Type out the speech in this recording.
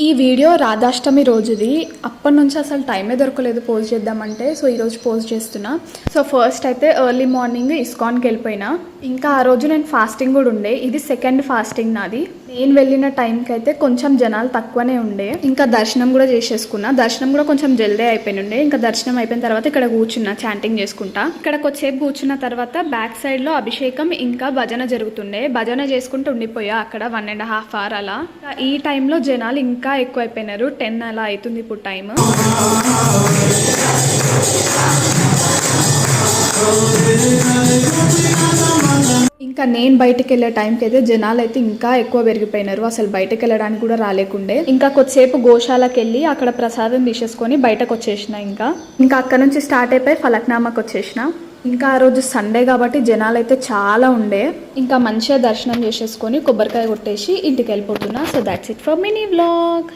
ఈ వీడియో రాధాష్టమి రోజుది. అప్పటి నుంచి అసలు టైమే దొరకలేదు పోస్ట్ చేద్దామంటే. సో ఈరోజు పోస్ట్ చేస్తున్నా. సో ఫస్ట్ అయితే ఎర్లీ మార్నింగ్ ఇస్కాన్కి వెళ్ళిపోయినా. ఇంకా ఆ రోజు నేను ఫాస్టింగ్ కూడా ఉండే. ఇది సెకండ్ ఫాస్టింగ్ నాది. నేను వెళ్ళిన టైంకి అయితే కొంచెం జనాలు తక్కువనే ఉండే. ఇంకా దర్శనం కూడా చేసేసుకున్నా. దర్శనం కూడా కొంచెం జల్దీ అయిపోయి ఉండే. ఇంకా దర్శనం అయిపోయిన తర్వాత ఇక్కడ కూర్చున్నా చాంటింగ్ చేసుకుంటా. ఇక్కడ కొద్దిసేపు కూర్చున్న తర్వాత బ్యాక్ సైడ్ లో అభిషేకం ఇంకా భజన జరుగుతుండే. భజన చేసుకుంటూ ఉండిపోయా అక్కడ 1.5 hours అలా. ఈ టైంలో జనాలు ఇంకా ఎక్కువైపోయినారు. 10 అలా అవుతుంది ఇప్పుడు టైం. ఇంకా నేను బయటకు వెళ్ళే టైంకి అయితే జనాలు అయితే ఇంకా ఎక్కువ పెరిగిపోయినారు. అసలు బయటకు వెళ్ళడానికి కూడా రాలేకుండే. ఇంకా కొద్దిసేపు గోశాలకు వెళ్ళి అక్కడ ప్రసాదం తీసేసుకొని బయటకు వచ్చేసిన. ఇంకా అక్కడ నుంచి స్టార్ట్ అయిపోయి ఫలక్నామాకి వచ్చేసిన. ఇంకా ఆ రోజు సండే కాబట్టి జనాలు అయితే చాలా ఉండే. ఇంకా మంచిగా దర్శనం చేసేసుకొని కొబ్బరికాయ కొట్టేసి ఇంటికి వెళ్ళిపోతున్నా. So that's it for mini vlog.